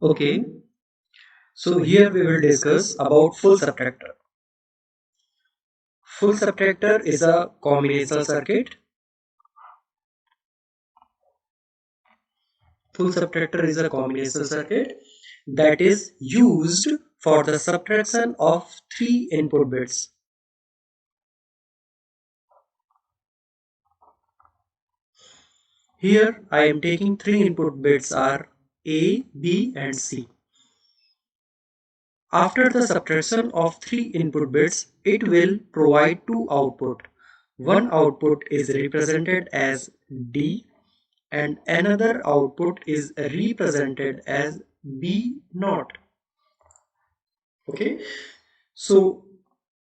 Okay, so here we will discuss about full subtractor. Full subtractor is a combinational circuit. Full subtractor is a combinational circuit that is used for the subtraction of three input bits. Here I am taking three input bits are A, B and C. After the subtraction of three input bits, it will provide two output. One output is represented as D and another output is represented as B naught. Okay, so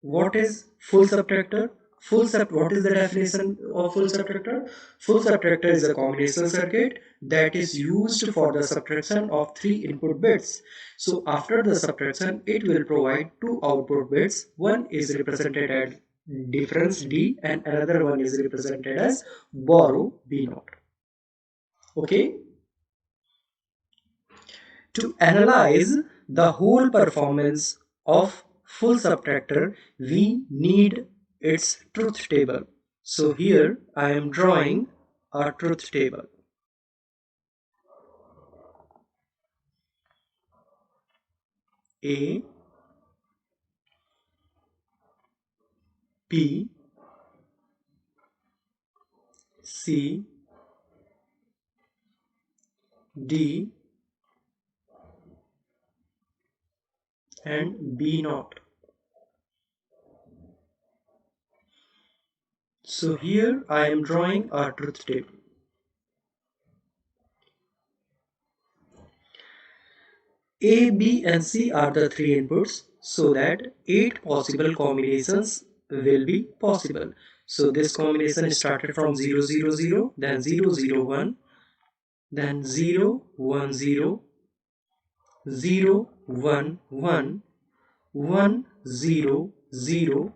what is full subtractor? What is the definition of full subtractor? Full subtractor is a combinational circuit that is used for the subtraction of three input bits. So after the subtraction, it will provide two output bits. One is represented as difference D and another one is represented as borrow B naught. Okay. To analyze the whole performance of full subtractor, we need its truth table. So here I am drawing a truth table. A, B, C, D and B naught. So here I am drawing a truth table. A, B and C are the three inputs so that 8 possible combinations will be possible. So this combination started from 0, 0, 0, then 0, 0, 1, then 0, 1, 0, 0, 1, 1, 1, 0, 0,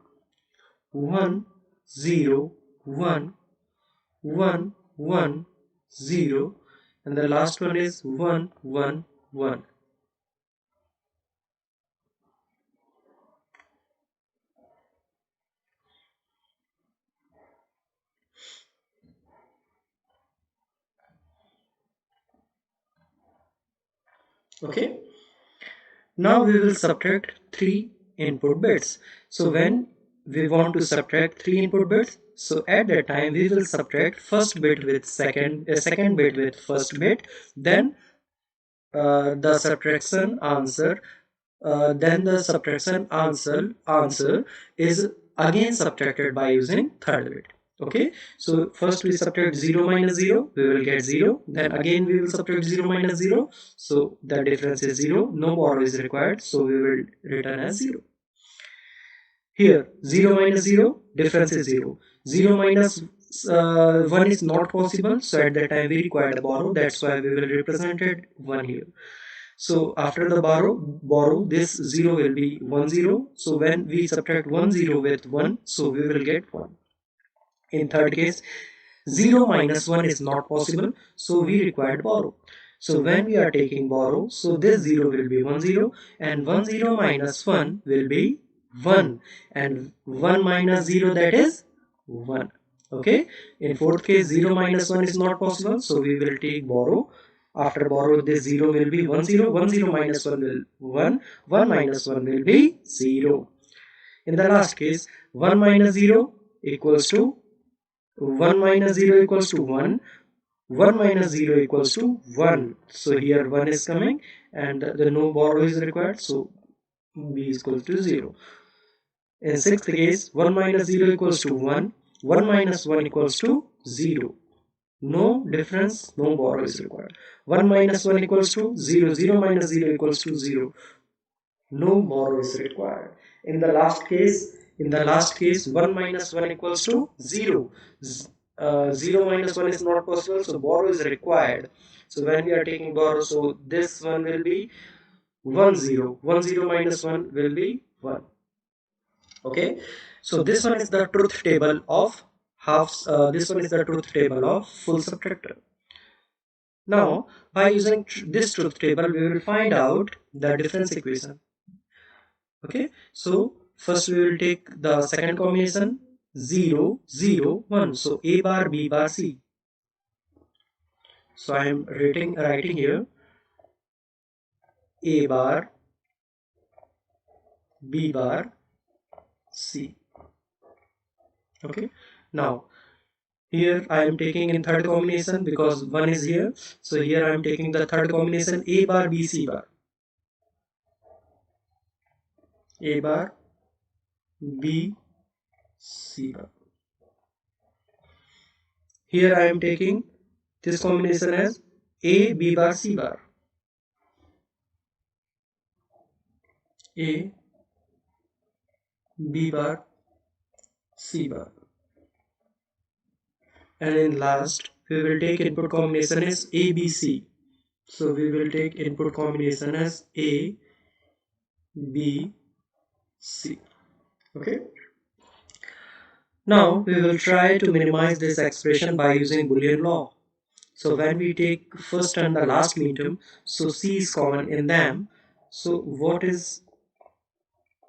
1, 0, 1, 1, 1, 0, and the last one is 1, 1, 1. Okay. Now we will subtract three input bits. So when we want to subtract three input bits, so at that time we will subtract first bit with second bit with first bit, then the subtraction answer, then the subtraction answer is again subtracted by using third bit. Okay, so first we subtract 0 minus 0, we will get 0, then again we will subtract 0 minus 0, so the difference is 0, no borrow is required, so we will return as 0. Here 0 minus 0, difference is 0, 0 minus 1 is not possible, so at that time we required a borrow, that's why we will represent it 1 here. So after the borrow, this 0 will be 1 0. So when we subtract 1 0 with 1, so we will get 1. In third case, 0 minus 1 is not possible, so we required borrow. So when we are taking borrow, so this 0 will be 1 0 and 1 0 minus 1 will be 1 and 1 minus 0, that is 1. Okay, in fourth case 0 minus 1 is not possible, so we will take borrow. After borrow, this 0 will be 1 0, 1 0 minus 1 will 1, 1 minus 1 will be 0. In the last case, 1 minus 0 equals to 1 minus 0 equals to 1, 1 minus 0 equals to 1. So here 1 is coming and the no borrow is required, so b is equal to 0. In sixth case, 1 minus 0 equals to 1, 1 minus 1 equals to 0. No difference, no borrow is required. 1 minus 1 equals to 0, 0 minus 0 equals to 0. No borrow is required. In the last case, 1 minus 1 equals to 0. 0 minus 1 is not possible, so borrow is required. So when we are taking borrow, so this one will be 1 0. 1 0 minus 1 will be 1. Okay, so this one is the truth table of halves. This one is the truth table of full subtractor. Now, by using this truth table, we will find out the difference equation. Okay, so first we will take the second combination 0, 0, 1. So A bar, B bar, C. So I am writing here A bar, B bar, C. Okay, now here I am taking in third combination because 1 is here. So here I am taking the third combination A bar, B, C bar. A bar, B, C bar. Here I am taking this combination as A, B bar, C bar. A, B bar, C bar. And in last, we will take input combination as A, B, C. So we will take input combination as A, B, C. Okay. Now we will try to minimize this expression by using Boolean law. So when we take first and the last medium, so C is common in them. So what is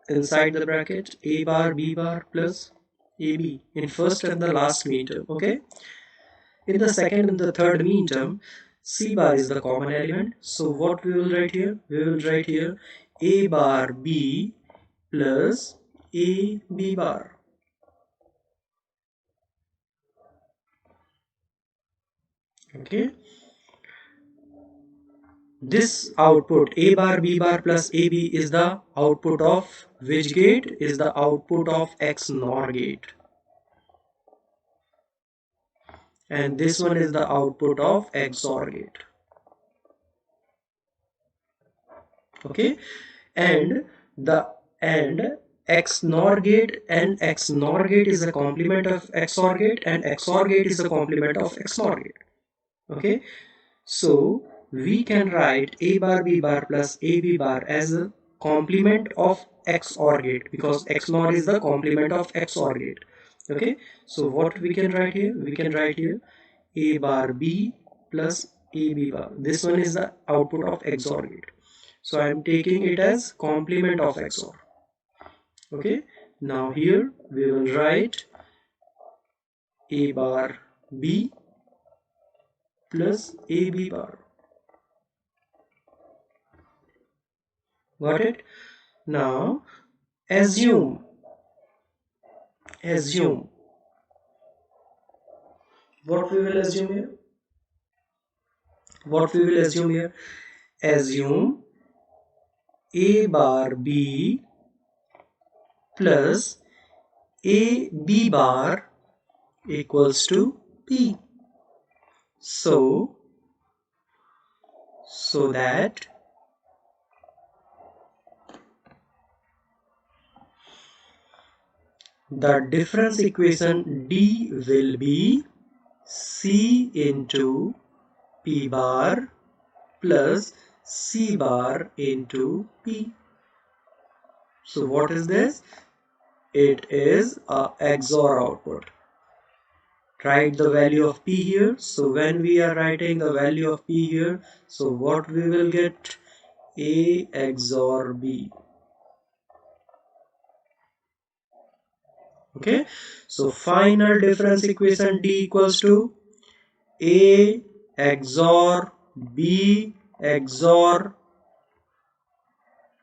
inside the bracket? A bar, B bar plus AB in first and the last medium. Okay. In the second and the third medium, C bar is the common element. So what we will write here? We will write here A bar B plus A B bar. Okay. This output A bar B bar plus AB is the output of which gate? Is the output of XNOR gate. And this one is the output of XOR gate. Okay. And the XNOR gate and XNOR gate is a complement of XOR gate and XOR gate is a complement of XNOR gate. Okay. So we can write A bar B bar plus AB bar as a complement of XOR gate because XNOR is the complement of XOR gate. Okay, so what we can write here? We can write here A bar B plus AB bar. This one is the output of XOR gate. So I am taking it as complement of XOR. Okay, now here we will write A bar B plus AB bar. Got it? Now assume what we will assume here? What we will assume here? Assume A bar B plus A B bar equals to P. So that the difference equation D will be C into P bar plus C bar into P. So what is this? It is a XOR output. Write the value of P here. So when we are writing the value of P here, so what we will get? A XOR B. Okay, so final difference equation D equals to A XOR B XOR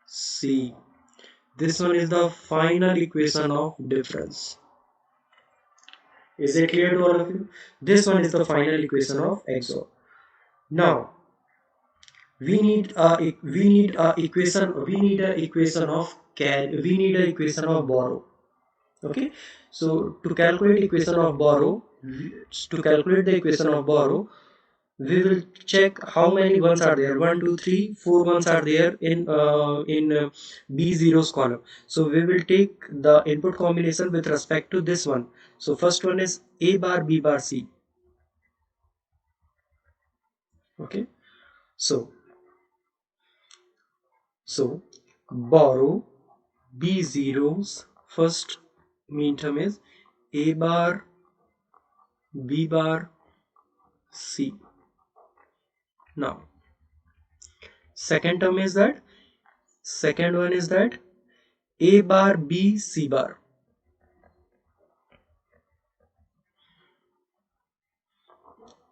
C. This one is the final equation of difference. Is it clear to all of you? This one is the final equation of XOR. Now we need a equation of borrow. Okay, so to calculate the equation of borrow, we will check how many ones are there. 1 2 3 4 ones are there in B0's column. So we will take the input combination with respect to this one. So first one is A bar B bar C. Okay, so borrow B0's first mean term is A bar B bar C. Now second term is that, second one is that A bar B C bar.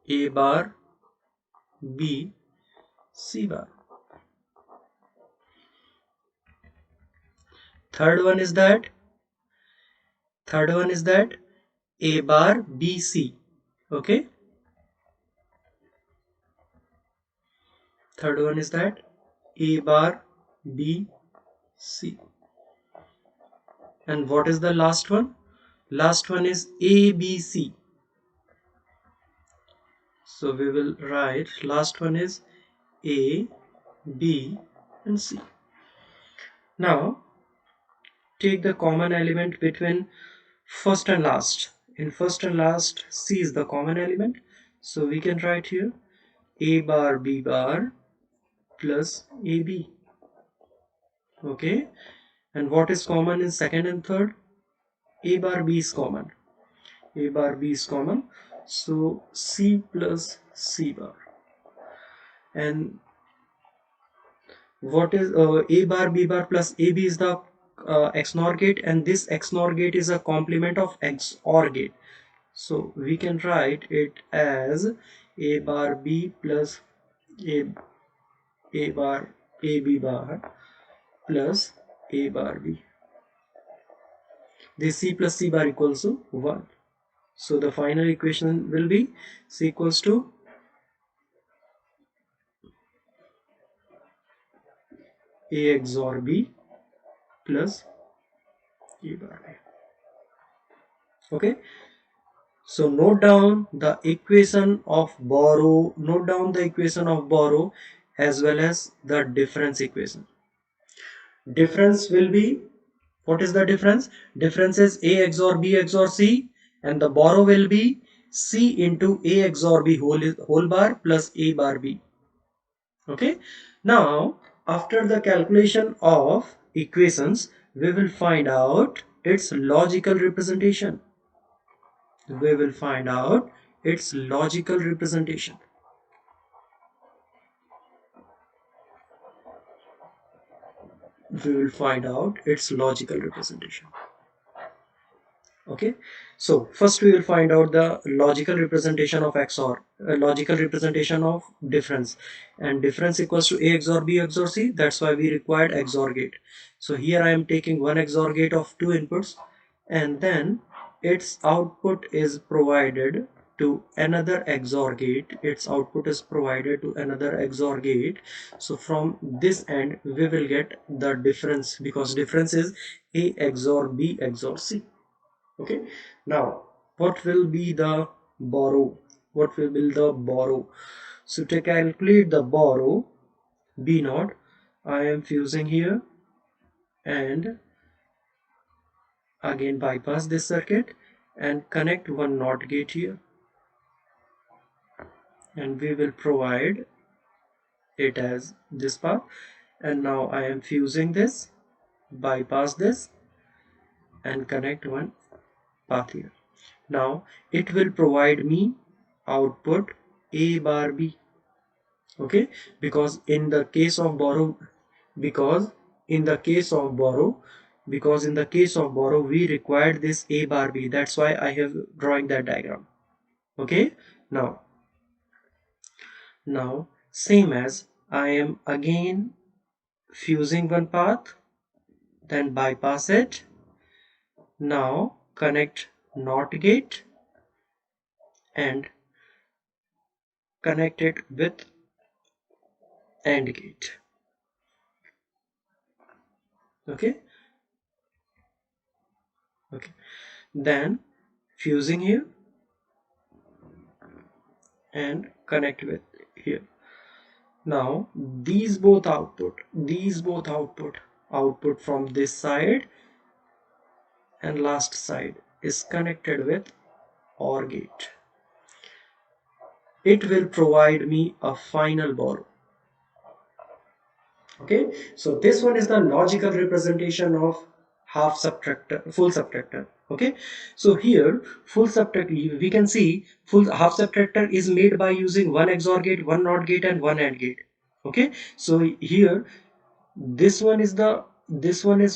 A bar B C bar. Third one is that, third one is that A bar B C. Okay. Third one is that A bar B C. And what is the last one? Last one is A B C. So we will write last one is A, B and C. Now take the common element between first and last. In first and last, C is the common element. So we can write here A bar B bar plus AB. Okay. And what is common in second and third? A bar B is common. A bar B is common. So C plus C bar. And what is A bar B bar plus AB is the XNOR gate, and this XNOR gate is a complement of XOR gate. So we can write it as A bar B plus A bar AB bar plus A bar B. This C plus C bar equals to 1. So the final equation will be C equals to A XOR B plus A bar B. Okay. So note down the equation of borrow, note down the equation of borrow as well as the difference equation. Difference will be, what is the difference? Difference is A XOR B XOR C, and the borrow will be C into A XOR B whole bar plus A bar B. Okay. Now after the calculation of equations, we will find out its logical representation. We will find out its logical representation. We will find out its logical representation. Okay, so first we will find out the logical representation of XOR, logical representation of difference, and difference equals to A XOR B XOR C. That's why we required XOR gate. So here I am taking one XOR gate of two inputs, and then its output is provided to another XOR gate. Its output is provided to another XOR gate. So from this end we will get the difference, because difference is A XOR B XOR C. Okay. Now what will be the borrow? What will be the borrow? So to calculate the borrow B naught, I am fusing here and again bypass this circuit and connect one NOT gate here, and we will provide it as this path. And now I am fusing this, bypass this and connect one path here. Now it will provide me output A bar B. Okay, because in the case of borrow, because in the case of borrow, we required this A bar B. That's why I have drawing that diagram. Okay, now same as I am again fusing one path, then bypass it. Now connect NOT gate and connect it with AND gate. Okay, then fusing here and connect with here. Now these both output from this side and last side is connected with OR gate. It will provide me a final borrow. Okay, so this one is the logical representation of half subtractor, full subtractor. Okay, so here full subtractor, we can see full half subtractor is made by using one XOR gate, one NOT gate, and one AND gate. Okay, so here this one is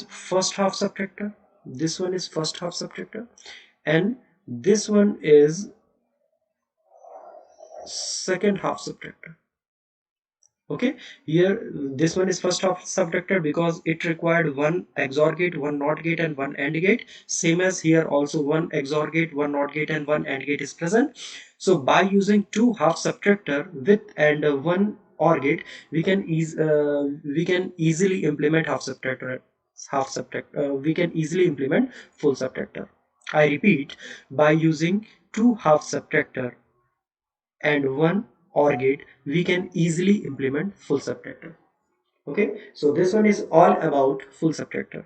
first half subtractor, this one is first half subtractor, and this one is second half subtractor. Okay, here this one is first half subtractor because it required one XOR gate, one NOT gate, and one AND gate. Same as here also one XOR gate, one NOT gate, and one AND gate is present. So by using two half subtractor with and one OR gate, we can easily implement we can easily implement full subtractor. I repeat, by using two half subtractor and one OR gate, we can easily implement full subtractor. Okay, so this one is all about full subtractor.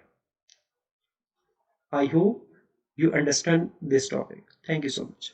I hope you understand this topic. Thank you so much.